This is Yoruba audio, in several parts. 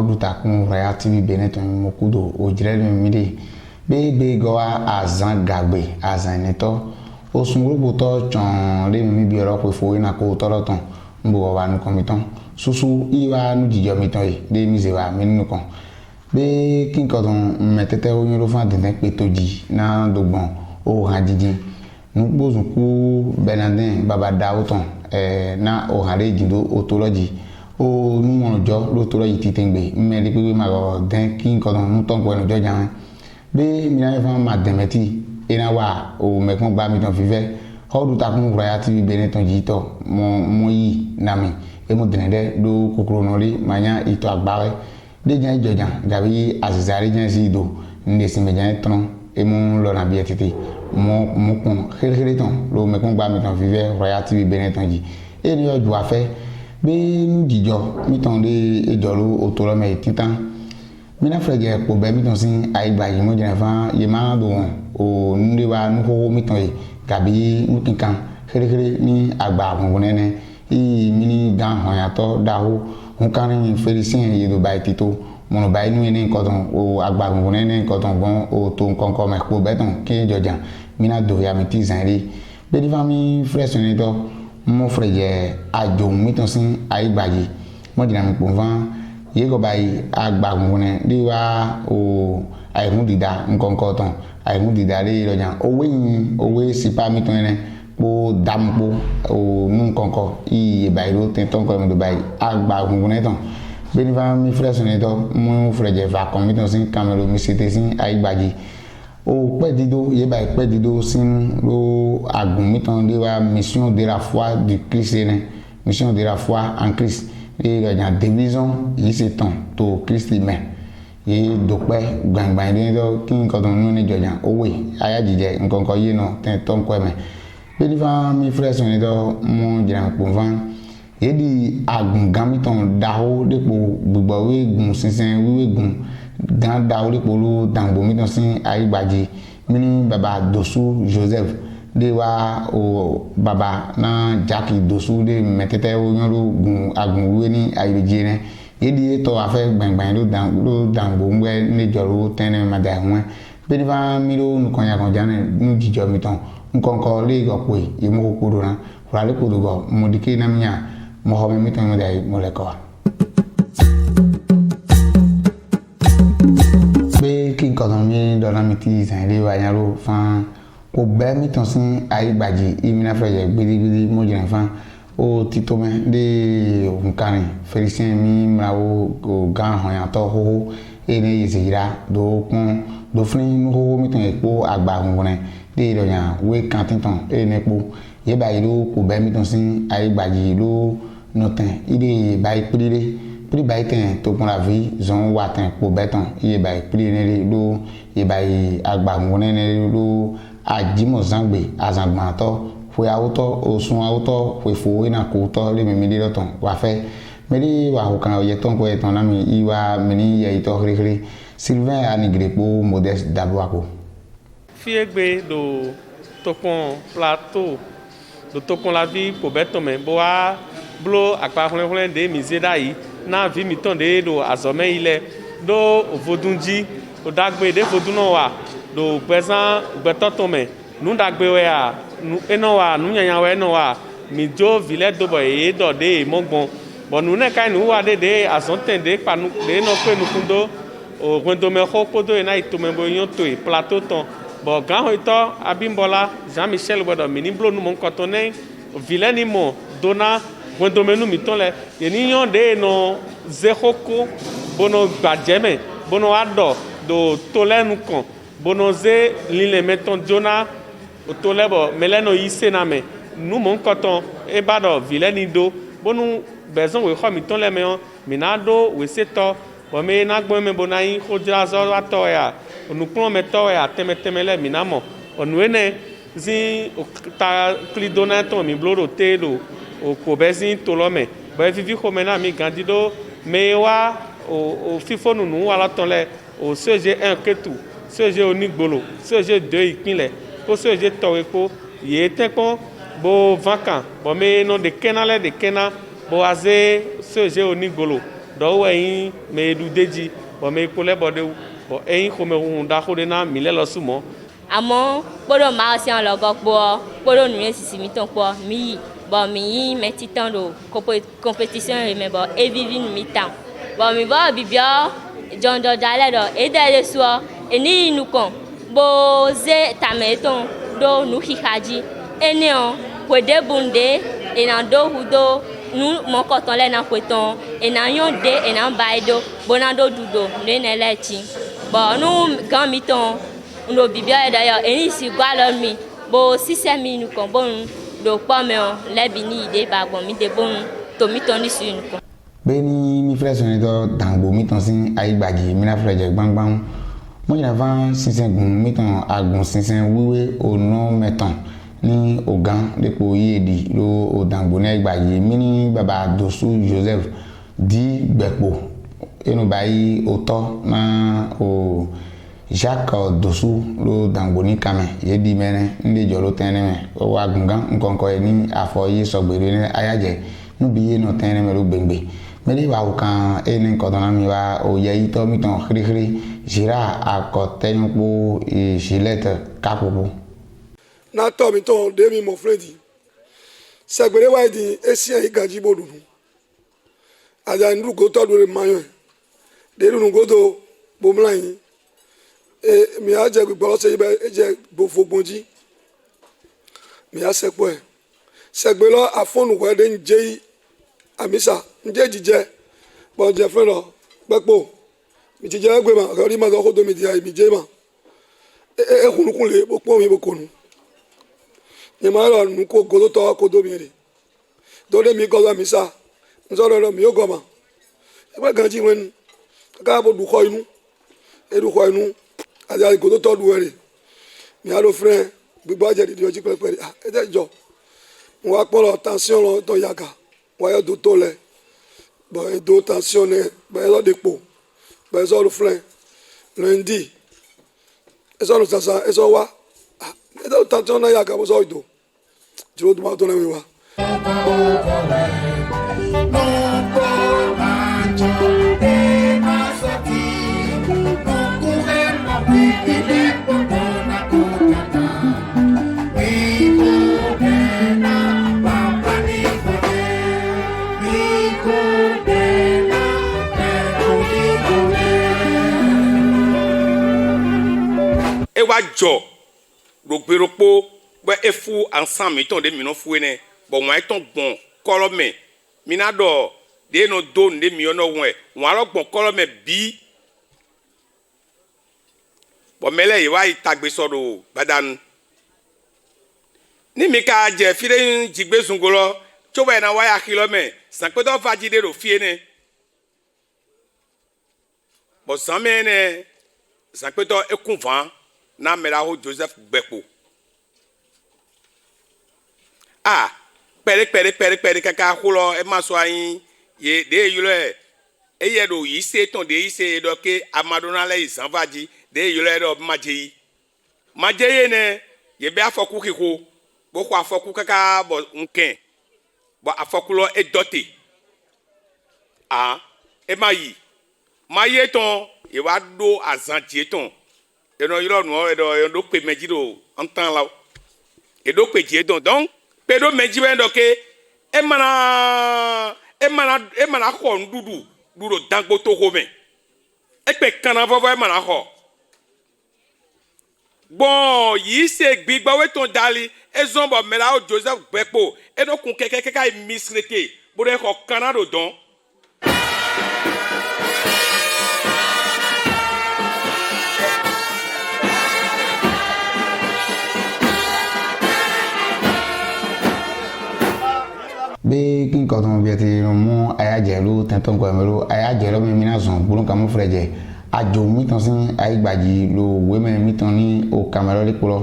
duta kun raya TV Benetton mokudo o jirele mide be goa azan gagbe azan neto o sungurubu to chon le mi bi oro pe fo ina ko toro ton mbo wa nu komiton susu iwa nu jijo miton e de mi se wa mi nu kon be kin ko don metete o yoro fan den pe toji na dogbon o han jiji nu gbozun ku Bernardin baba dawoton na o hare jido otology o nu won jo lo tology titengbe me ri pe ma go den kin ko don nu ton ko nu jo jan be mi na fa ma demeti ina wa o mekon gba mi ton fife ho du ta kun Royal TV Benetton jito mo yi na mi e mo denede do kokoro no ri manya ito agbawe de jan jojan gabi azizari jan si do nde si me jan ton e mo lo na bi etiti mo kun khere ton lo mekon gba mi ton fife Royal TV Benetton ji e ni oju afe be nu jijo mi ton de ejolo otoro me titan mi na frege po be mi ton sin aigba yi mo jena fa ye ma do o nde wa nu ho mi ton yi gabi nkinkan khere ni agba gun nene i mini gan hon yato daho hun kan felicien ye do bai tito mo no bai nu ni nkan ton o agba gun nene nkan ton gon o to nkan ko me po beton ki jojan mi na do ya mi ti zan ri be di fami fresh ni to mo frege ajo mi ton sin aigba yi mo jena mi po van ye go bai agba gun ne di wa o ai hun dida nkan ko ton ai hun dida ri rojan owe sipa mi ton ne po dampo o nun konko i bairo tenton ko mo bai agba gungun neton beni va mi fresh neto mo freje va komiton sin camero mi sete sin aigbaji o pe dido ye bai pe dido sin lo agun miton de wa mission de la foi du Christ ne mission de la foi en Christ et la division yi se ton to Christ men ye dope gbangban de do kin ko don nu ni jojan owe aya jije nkan ko ye no tenton ko me be fa mi fresh ni do mo jiran po van e di agun gamiton daho depo gbogbo we gun sinsin we gun gan daho depo lo dangbo mi ton sin aigbaji mini baba Dosu Joseph de wa o baba na Jackie Dosu de metete o yan lo gun agun we ni aibeji ne e di to afe gbangban lo dangbo ngwe ni joro tene mada won be fa mi lo nu kon ya kon jane nu jijo mi ton nkonko le go pe imo kokoro na rale ko go modike na miya mo ho mi ton dai mo le ko be kin ko don mi do na mi ti san le wa yan ro fan ko be mi ton sin aigbaji imi na freje gbidi mo jira fan o ti to me de nkarin felicien mi mrawo go gan hon yan to ho ene yisira do kun do frin ho mi ton epo agba gungun de do yan we kantinton e nepo ye bai lo ko be mi ton sin aigbaji lo notin ide bai pri bai ten to pon la vie zon watin ko beton ye bai pri ne lo ye bai agba gungun ne lo ajimo zangbe azangba to fo auto osun auto fo fo ina ko to le mi de ton wa fe meri wa ho kan ye ton ko e ton na mi iwa mini ye ito khiri Sylvain Anigrepo Modeste Daboako fiegbe do tokon plateau do tokon la vie pour betome boa blo akpa hlen de mizeda yi na vi miton de do azome ile do vodunji o dagbe de voduno wa do pesan betotome nu dagbe we a nu eno wa nu nyanya we no wa mi jo village do boy do de mogbon bon nu ne kai nu wa de azonten de panu de no pe nu kundo o gwendo me ho podo e na itume bo yon to plateau ton bon grand hoito abimbola Jean-Michel bodo mini blo nu mon kotone vileni mo dona gwendo menu miton le yeni yon de no zehoko bono gbajeme bono ado do tolenu kon bono ze lile meton jona o tolebo meleno yise na me nu mon koton e bado vileni do bonu bezon we ho miton le me minado we seto bo me na gbo me bonai khojra zo ato ya onukun me to ya temeteme minamo onuene zi ta klidona to mi bloro telo o ko bezin to lo me bo vivi ko me na mi gandido me wa o fifonu nu wala ton le o seje 1 ketu seje onigbolo seje 2 ìpínlẹ̀ ko seje to epo ye tekon bo vacan bo me no de kena bo aze seje onigbolo do yin me du deji bo me ko le bo de bo yin ko me hun da ko de na mi le lo sumo àmọ́ gbọ́dọ̀ máa ṣe àwọn lọ́gọ́ pọ̀ gbọ́dọ̀ nìyẹn sì mi tán pọ̀ mi yìí bọ̀ mi yìí mẹ́tí tán lò compétition rẹ̀ mẹ́ bọ̀ evivi mi tán bọ̀ mi bọ̀ bìbíọ́ jọ̀ǹdọ̀ dalẹ̀ dọ̀ èdè lè sọ èní inú kan bó ṣe tàmẹ̀ tán do nu xixadzi ènìyàn pèdè bunde ènìyàn do hu do nu mọ́kọ̀tàn lẹ́nà pẹ̀tàn ènìyàn yóò dé ènìyàn bá yìí do bọ́nà do dùdò lẹ́nà lẹ́tì bọ̀ nu gan mi tán no bibia eda ya eni si gwalo mi bo 6 mi nu kon bon do po me on lebi ni ide ba gbon mi de bon to mi ton ni su nu kon be ni mi frère soni to dangbo mi ton sin ayi gbaji mi na frère je gbangban mo ina van sinsin gun mi ton agun sinsin wiwe ono meton ni ogan depo yedi lo o dangbo na gbaji mi ni baba Dosu Joseph di gbepo enu bayi oto na o Jacques Dosu lo dangoni kame yedi mene ndi jolo teneme o wa gungan nkonko ni afoyi sogbere ni ayaje nubi ye no teneme lo gbengbe meli wa kan eni kodona mi wa o ye ito mi ton khiri jira akoten po e gilette kapopo na to mi ton de mi mo fredi segbere wa di esi e gaji bodunu aja ndu go to do re mayo de nu go do bomlan mi a jẹ gbogbo ọsẹ yìí bẹ jẹ gbòfogbòjì mi a sẹpọ ẹ sẹgbẹ lọ afọnù wẹdẹ ń jẹ àmísà ń jẹ jíjẹ bọ jẹ fún lọ gbẹpọ mi ti jẹ ẹgbẹ ma ọrí ma lọ kó domi di àyè mi jẹ ma ehunukun lè pọ mi bò kọnu ní ma lọ nu kó gòdó tọ kó domi rè dọdẹ mi gọdọ àmísà ń sọ̀rọ̀ lọ mi yóò gọ ma ẹgbẹ gan jí wọn ká bó dùkọ inú edukọ inú àti àgò tó tọ́lu ẹ̀rẹ̀ mi á lọ fẹ́ gbogbo àjẹdì di ọjí pẹ́pẹ́ rẹ̀ ẹ̀jẹ̀ jọ mo wá pọ́n lọ tension lọ tó yàgà wọ́n yẹ tó lẹ̀ bọ̀ ètò tension nẹ bẹ́ẹ̀ lọ́ dépò bẹ́ẹ̀ sọ́ọ́lù fẹ́ lundi ẹ̀sọ́ọ́lù sàṣà ẹ̀sọ́ wá ètò tension náà yàgà bó sọ́ọ́ ìdò tí ó tó máa tó náà wí wá. Ewa jọ rogberopo bẹ efu ansan mi tọn de mi no fu ene bọ wọn etọn gbọn kọlọ mẹ mina dọ de no do ne mi ọnà wọn wọn alọ gbọn kọlọ mẹ bi bọ mẹlẹ yìí wá ìtàgbé sọ̀rọ̀ gbadanu ní mi ká jẹ fílẹ jìgbé zungolọ tó bẹ náà wáyà kìlọ mẹ sàpẹtọ fàjídé ro fie ne bọ sàmẹ ne sàpẹtọ ekun fan na mẹraho Joseph gbẹpo a pẹrẹpẹrẹ kaka kulọ ẹ ma sọ ayin ye de yọlọ ẹ eye do yi se tọn de yi se dọ ke amadona lẹ yi sanfaji de yọlọ ẹ dọ madze ye ne ye bẹ afɔku kiko bó kó afɔku kaka bọ nkẹ bọ afɔku lọ ẹ dọte a ẹ ma yi ma ye tọn ye wa do azan die tọn eno yɔrɔ nu edo pe meji do antan la edo pe die tọn donc pe do meji bẹ dọ ke e mana xɔ nuɖuɖu ɖuɖo dangbo to ko mɛ e pe kana fɔfɔ e mana xɔ gbɔn yìí ṣe gbígbọ́ wẹ́tọ̀ dali ezɔn bọ̀ mẹ́la o Joseph gbẹ́pọ̀ edo kun kẹ́kẹ́kẹ́kẹ́ yi misireke bóde xɔ kana do dɔn. be kin kɔtɔn biɛti mu aya jɛlu tɛntɛn kɔmɛlu aya jɛlu mi mina zɔn bulon kamu filɛ jɛ adzo mitɔn si ayi gbadzi lo wɛmɛ mitɔn ni o kamɛlɔ li kplɔ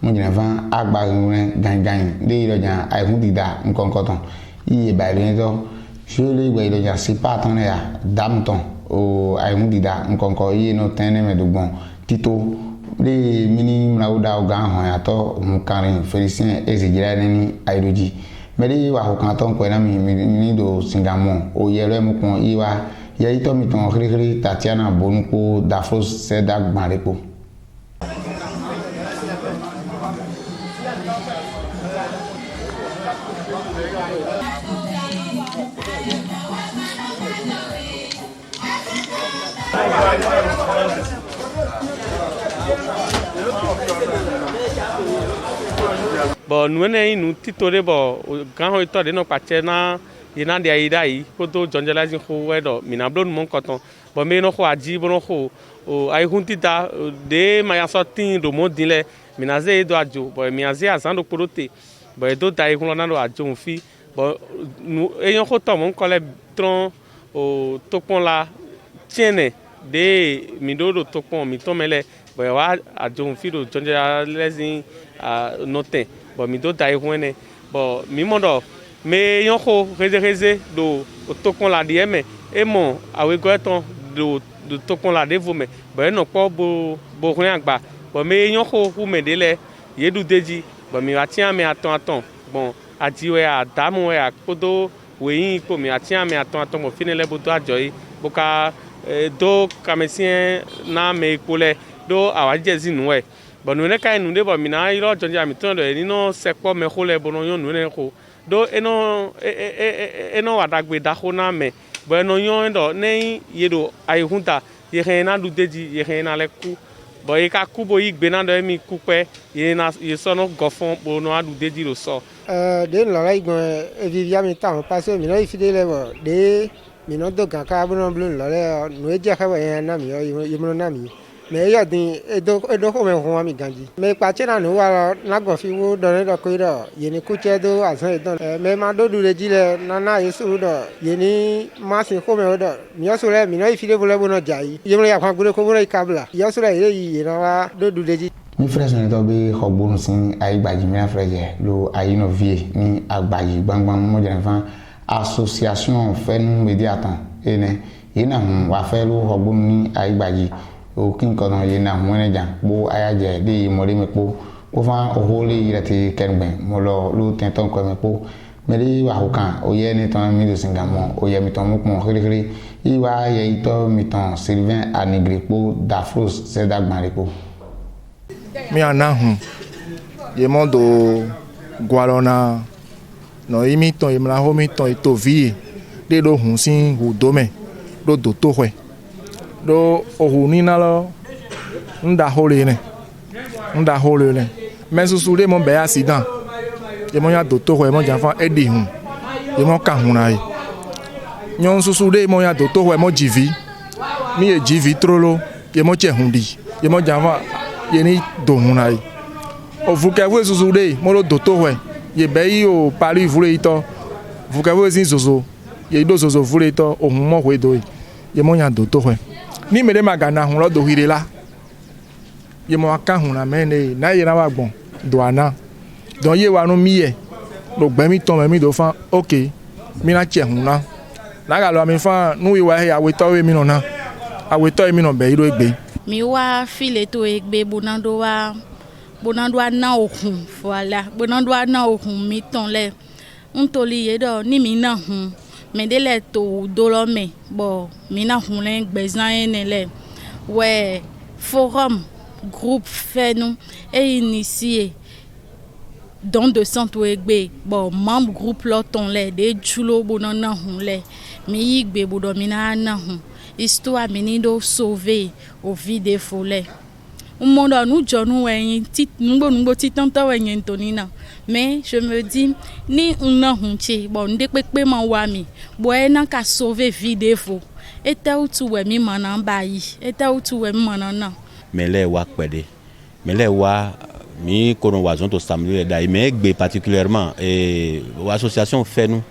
mo dzina fan agba ŋun gangan de yi lɔ dza ayi kun dida nkɔnkɔtɔn iye ba yi lɔ suele gba yi lɔ dza si pa tɔn ne ya damutɔn o ayi kun dida nkɔnkɔ iye no tɛn ne mɛ do gbɔn tito de mini mlawo da o gan hɔn yatɔ mun karin Félicien ezedzira ni ayi do dzi mɛri wa ko kan tɔn kɔɛ na mi do singamo o yɛlɛ mu kɔn i wa yɛ itɔ mi tɔn xixi Tatiana Bonu kpo Dafros Seda gbãre kpo. Bon, nous avons tito de bon, quand on est de nos partenaires, na yena dia ida yi, koto jonjela zin ko wedo, mina blon mon koton. Bon, mais no ko aji bon ko, o ai huntita de maya sorti do modile, mina ze do ajo, bon mina ze azando porote. Bon, do dai ko na do ajo fi. Bon, nous ayons ko to mon kole tron o topon la tiene de midodo topon mi tomele, bon wa ajo fi do jonjela lezin note. Bon, mi do dai huene. Bon, mi mondo me yonko reze do tokon la di eme e mon awe goeton do tokon la de vome. Bon, no po bo rien agba. Bon, me yonko hu me dele yedu deji. Bon, mi atia me aton. Bon, adi we a damu we a kodo we yin ko mi atia me aton bon finele bo do ajoyi. Boka do kamesien na me ikole do awajezi nuwe. Bon, nous n'avons pas de mina, il a déjà mis tant de nous c'est quoi mais quoi les bons nous n'avons do eno adagbe dahona me bon no yon do nei yedo ay hunta yehena du deji yehena le ku bon e ka ku bo igbe na do mi ku pe yena yesono gofon bo no adu deji lo so de lo la igun vivia mi ta parce mi no ifide bo de mi no do kan ka bo no blu lo le no e je ka wa yan na mi yo mo na mi mais ya din edo ko me ho mi ganji me pa che na no wa na go fi wo do ne do ko do ye ni ku che do asan do me ma do du le ji le na yesu do ye ni ma sin ko me do mi yo so le mi no ifide bo le bo no jai ye mo ya kwa gure ko bo no ikabla yo so le ye na wa do du le ji mi frère son to be xogbonu sin ay gbaji mi frère je lo ayi no vie ni agbaji gbangban mo je fan association fenu mediatan ene ina wa fe lo xogbonu ni ay gbaji o kin kono yena mwene jan bo ayaje de mori me po o fa o holi irati kenben mo lo tenton ko me po me ri wa hokan o ye ni ton mi do singamo o ye mi ton mo ko khiri i wa ye ito mi ton Sylvain Anigri po Dafros Seda gbare po mi anahun ye mo do gwalona no imi ton imla ho mi ton ito vie de do hun sin hu do me do to hwe do ohuni na lo nda hole ne mais sous les mon be accident ye mo ya docteur ho mo janfa edi hun ye mo ka hun na yi nyon sous les mo ya docteur ho mo jivi mi e jivi trolo ye mo che hun di ye mo janfa ye ni do hun na yi o vous que vous sous les mo lo docteur ho ye be yi o Paris voulait ito vous que vous sin zozo ye do zozo voulait ito o hun mo ho do ye mo ya docteur ho ni me de magana hun lo do hire la ye mo aka hun na me ne na ye na wa gbon do ana don ye wa no mi ye lo gbe mi ton mi do fan okay mi na che hun na ga lo mi fan nu wi wa he awe to we mi no na awe to mi no be iro egbe mi wa file to egbe bonando wa na okun voilà bonando na okun mi ton le ntoli ye do ni mi na hun mais de le to do lo me bon mi na hun le gbezan ene le ouais forum groupe fait nous et initié don de santo egbe bon membre groupe loton le de chulo bonana hun le mi igbe bodo mi na hun histoire mi do sauver au vide folé monde nous jonu wen tit ngbo titanto wen tonina mais je me dis ni una hunche bon de pepe ma wa mi bo e na ka sauver vide fo eta utu we mi mana bayi eta utu we mi mana na mele wa pede mele wa mi kono wa zonto samedi dai mais egbe particulièrement et l'association fait nous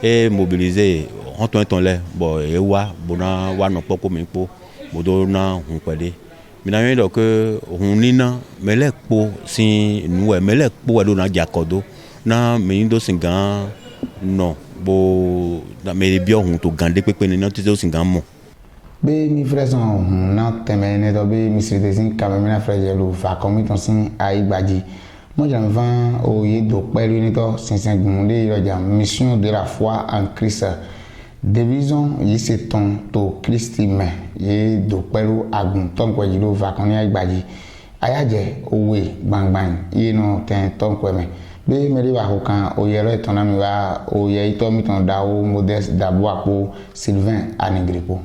et mobiliser on ton le bon e wa bona wa no poko mi po bodo na hun pede mina yo do que hunina mele po si nous mele po do na jakodo na mi do singan no bo na me bio hun to gande pepe ni na tizo singan mo be mi frère son na teme ne do be mi sirite sin ka me na frère jelo fa komi ton sin ai gbaji mo jam van o ye do pelu ni to sinsin gun le roja mission de la foi en Christ division yi se ton to Christi me ye do pelu agun ton ko yi lo vakoni agbaji ayaje owe gbangban yi no ten ton ko me be meri wa ho kan oyero itona mi wa oye ito mi ton dawo Modeste Dabo Apo Sylvain Anigripo.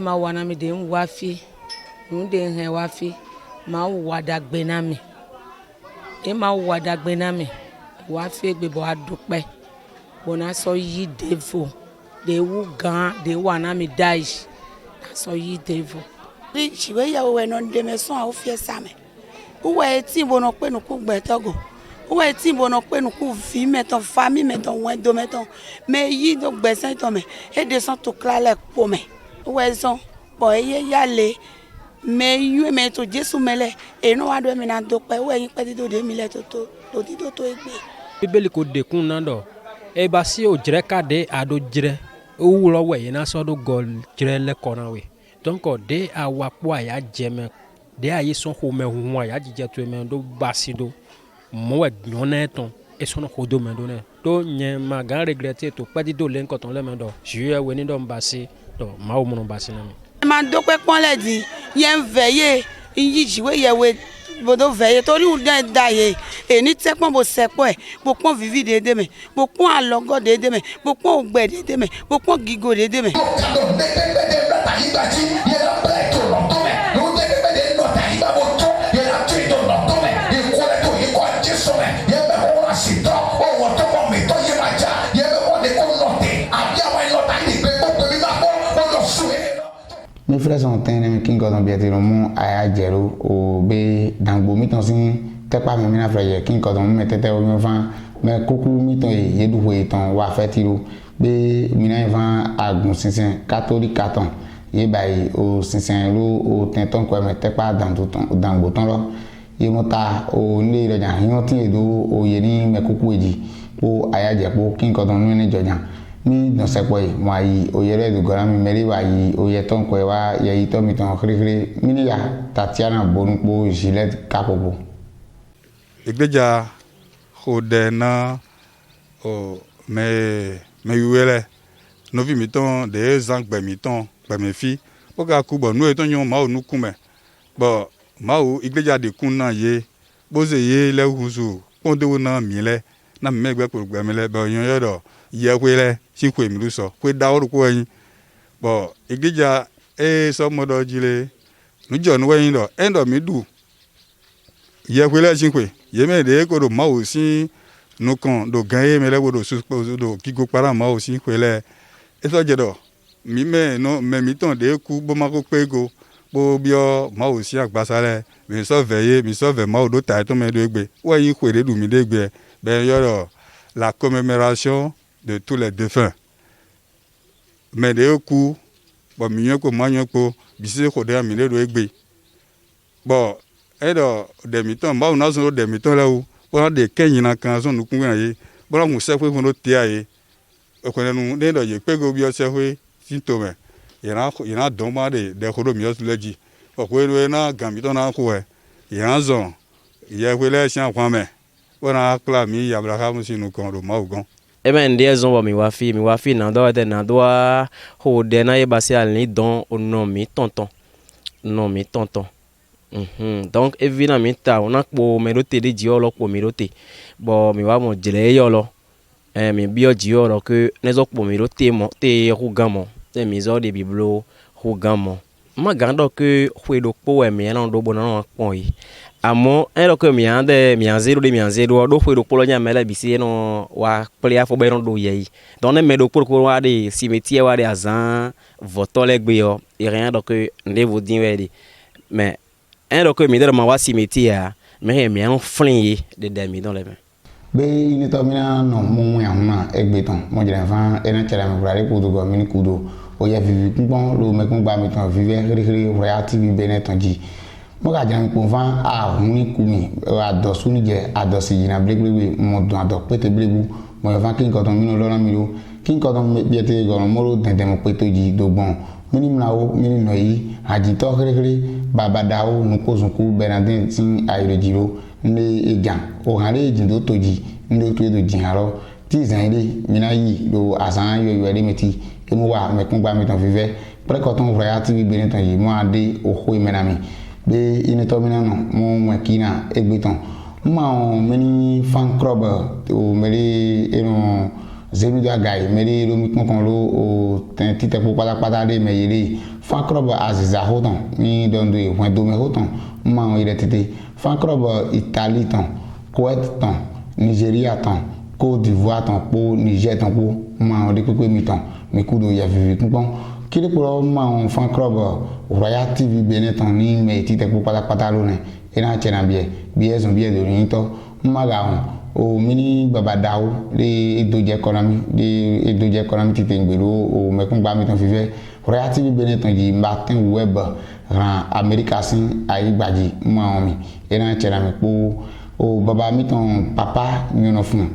Ma wana mi de wafi de he wafi ma wada gbe na mi e ma wada gbe na mi wafi gbe bo adupe bona so yi devo de wu gan de wana mi dai so yi devo ri chiwe ya we no de me so a ofie same uwe ti bo no pe nu ku gbe togo uwe ti bo no pe nu ku fi meton famille meton wen do meton me yi do gbe sen to me e de son to klale po me uwe son bo ye yale me yu me to Jesu mele e no wa do mi na do pe uwe yin pe ti do de mi le to ti do to egbe bíbélì kò dekun na do e ba si o jire ka de ado jire o lo we na so do gol jire le kona we donc de awapo aya jeme de ayi son ho me hu aya jije to me do basido mo we nyone ton e so no ho do me do ne do nye ma gan regretter to pe ti do le nkan ton le me do juye we ni do mbasi do ma o mo no basi na mi ma do pe pon le di yen veye yi jiwe ye we bodo veye tori u den daye eni te pon bo sepo e bo pon vivi dede me bo pon alogo dede me bo pon ogbe dede me bo pon gigo dede me mes frères sont un qui godon bien dire mon aya jero o be dangbo mi ton sin tepa mi na frère qui godon me tete o mi van me kuku mi ton ye du ho ton wa fetiro be mi na van agun sinsin catholique caton ye bai o sinsin ro o tenton ko me tepa dangbo ton lo ye mota o le re jan hin tin edo o ye ni me kuku eji po aya je po qui godon ni jojan mi don se boy mo ayi oyere du gora mi meri wa yi oye ton ko wa ye yi to mi ton khiri mi ya Tatiana Bonukpo Gillette Kapopo igbeja khode na o me yuele no vi mi ton de zang gbe mi ton gbe me fi o ga ku bo nu e ton yon ma o nu ku me bo ma o igbeja de kun na ye bo ze ye le huzu pon de wo na mi le na me gbe ko gbe mi le bo yon yo do ye kwele si kwe mi lu so kwe da oru ko yin bo igija e so modo jile nu jo nu wen do endo mi du ye kwele si kwe ye me de ko do ma o si nu kan do gan ye me le wo do su do kigo para ma o si kwele e so je do mi me no me mi ton de ku bo ma ko pe go bo bio ma o si agbasale mi so veye mi so ve ma o do ta to me do egbe wo yin kwe de du mi de egbe ben yo do la commémoration de tous les défunts. Mais de coups, bon, mieux que moi, bisi ko de amile do egbe. Bon, et de miton, ba on a zo de miton là où, on a de kenyi na kan zo nu kun aye. Bon, on se fait qu'on te aye. O ko nu de do ye pe go bi o se fe sintome. Yana don ma de ko do mi o leji. O ko ero na gamiton na ko e. Yana zo. Ye ko le sian kwa me. Bona kla mi Abraham sinu kon do ma ogon. Ebe ndiye zombo mi wafi na do de na do ho de na ye basi al ni don no mi tonton donc évidemment ta on a po merote de ji olo po merote bo mi wa mo jile yo lo mi bio ji olo que ne zo po merote mo te hu gamo te mi zo de biblo hu gamo ma gando que hwe do po e mi na do bona no pon yi amo ero que mi ande mi anzero de mi anzero do foi do polo nya mele bisi no wa pele afo bayron do yei donc ne me do pour ko wa de cimetière wa de azan votole gbe yo et rien donc ne vous dire wedi mais ero que mi de ma wa cimetière mais mi an flin de demi dans les mains be ni to mina no mo ya huna egbe ton mo jere fan ena chere me brare kudo go mini kudo o ya vivi kunpon lo me kun gba mi ton vive rere royal tv beneton ji mo ga jere ko fan a huni kumi ado suni je ado si jina blegbe mo don ado pete blebu mo fan kin ko ton mi no lo mi lo kin ko ton me biete go mo ro den den mo pete ji dogbon mini mlawo mini no yi aji to rere baba dawo nuko zunku benadin tin ayre jiro ne egan o hare jindo toji ndo to do jinharo ti zanile mina yi do asan yo yo de meti emu wa me kun gba mi ton vive prekoton royal tv beneton yi mo ade o ho menami be ini to mina no mo mwekina egbeton ma meni fan club o meri eno zemi do agai meri lo mi kon lo o tite po pata de meyere fan club aziza hoton mi don do e point do me hoton ma o ire tete fan club Italie ton Kuwait ton Nigeria ton Côte d'Ivoire ton po Niger ton po ma o de pepe mi ton mi kudo ya vivi kunpon kile po ma on fan club Royal TV Beneton ni me tite po pata lo ne ena chena bie zon bie do ni to ma ga on o mini baba dawo de edoje economy tite ngbero o me kun gba mi ton vive Royal TV Beneton ji Martin Web ran America sin ayi gbaji mo mi ena chera mi po o baba mi ton papa mi no fun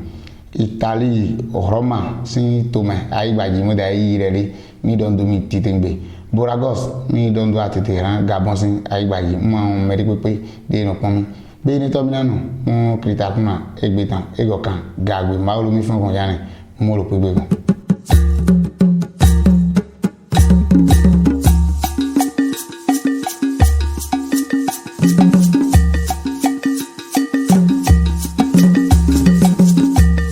Italie Roma sin to me ayi gbaji mo da yi rere mi don do mi titengbe Boragos mi don do atete ran Gabon sin ayi gbaji mo meri pepe de no pon mi be ni to mi nanu mo krita kuna egbetan egokan gagbe ma lo mi fun kon yani mo ro pepe kon